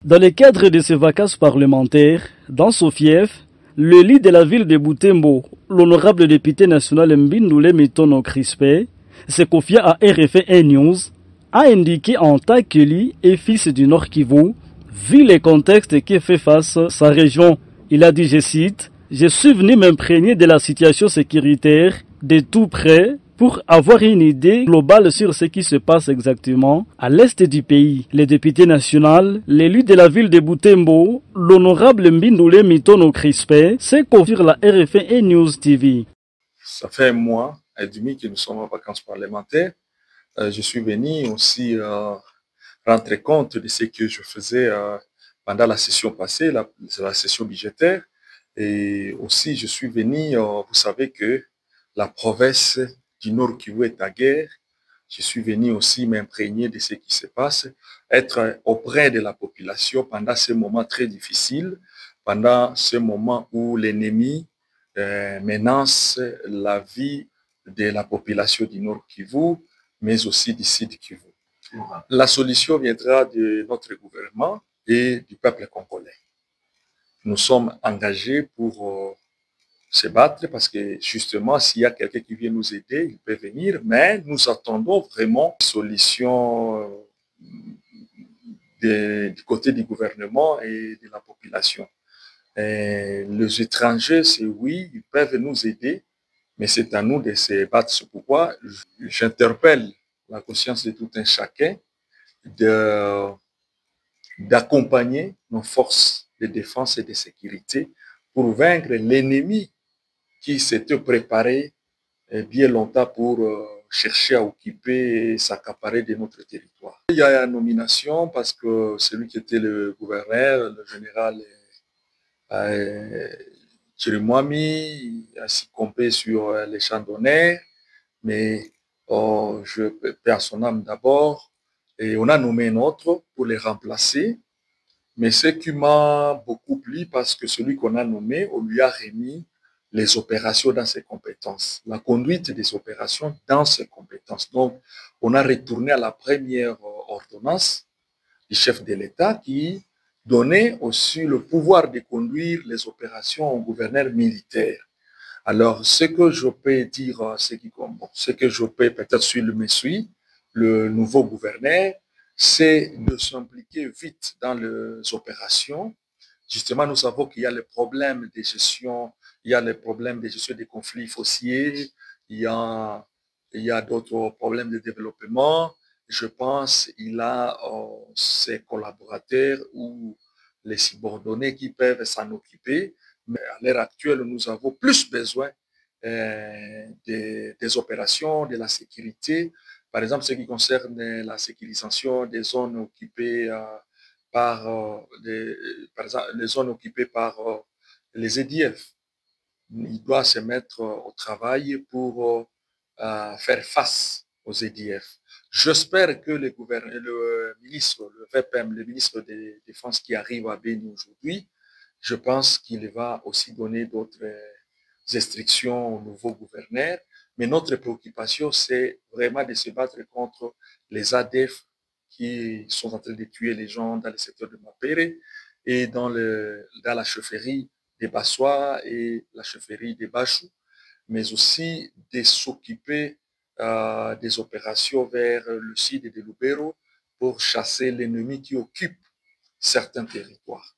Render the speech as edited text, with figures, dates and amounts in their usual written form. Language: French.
Dans le cadre de ces vacances parlementaires, dans son fief, le leader de la ville de Butembo, l'honorable député national Mbindoule Mitono Crispé, se confiant à RFI News, a indiqué en tant que lui et fils du Nord Kivu, vu les contextes que fait face sa région. Il a dit, je cite, « Je suis venu m'imprégner de la situation sécuritaire de tout près pour avoir une idée globale sur ce qui se passe exactement à l'est du pays. » Le député national, l'élu de la ville de Butembo, l'honorable Mbindoule Mitono Crispé, s'est confié à la RFI News TV. Ça fait un mois et demi que nous sommes en vacances parlementaires. Je suis venu aussi rendre compte de ce que je faisais pendant la session passée, la session budgétaire. Et aussi, je suis venu, vous savez que la province du Nord Kivu est à guerre. Je suis venu aussi m'imprégner de ce qui se passe, être auprès de la population pendant ces moments très difficiles, pendant ce moment où l'ennemi menace la vie de la population du Nord Kivu, mais aussi du Sud Kivu. La solution viendra de notre gouvernement et du peuple congolais. Nous sommes engagés pour se battre parce que justement, s'il y a quelqu'un qui vient nous aider, il peut venir, mais nous attendons vraiment une solution du côté du gouvernement et de la population. Et les étrangers, c'est oui, ils peuvent nous aider, mais c'est à nous de se battre. C'est pourquoi j'interpelle la conscience de tout un chacun d'accompagner nos forces de défense et de sécurité pour vaincre l'ennemi qui s'était préparé bien longtemps pour chercher à occuper et s'accaparer de notre territoire. Il y a la nomination parce que celui qui était le gouverneur, le général Chirimwami, a succombé sur les champs d'honneur, mais je perds son âme d'abord. Et on a nommé un autre pour les remplacer. Mais ce qui m'a beaucoup plu, parce que celui qu'on a nommé, on lui a remis les opérations dans ses compétences, la conduite des opérations dans ses compétences. Donc, on a retourné à la première ordonnance du chef de l'État qui donnait aussi le pouvoir de conduire les opérations au gouverneur militaire. Alors, ce que je peux dire, ce que je peux peut-être suivre le nouveau gouverneur, c'est de s'impliquer vite dans les opérations. Justement, nous savons qu'il y a les problèmes de gestion, il y a les problèmes de gestion des conflits fonciers, il y a d'autres problèmes de développement. Je pense qu'il a ses collaborateurs ou les subordonnés qui peuvent s'en occuper. Mais à l'heure actuelle, nous avons plus besoin des opérations, de la sécurité. Par exemple, ce qui concerne la sécurisation des zones occupées par exemple, les zones occupées par les EDF. Il doit se mettre au travail pour faire face aux EDF. J'espère que le ministre, le VPM, le ministre de la Défense qui arrive à Béni aujourd'hui, je pense qu'il va aussi donner d'autres instructions au nouveau gouverneur. Mais notre préoccupation, c'est vraiment de se battre contre les ADF qui sont en train de tuer les gens dans le secteur de Mapere et dans la chefferie des Bassois et la chefferie des Bachou, mais aussi de s'occuper des opérations vers le sud de Lubero pour chasser l'ennemi qui occupe certains territoires.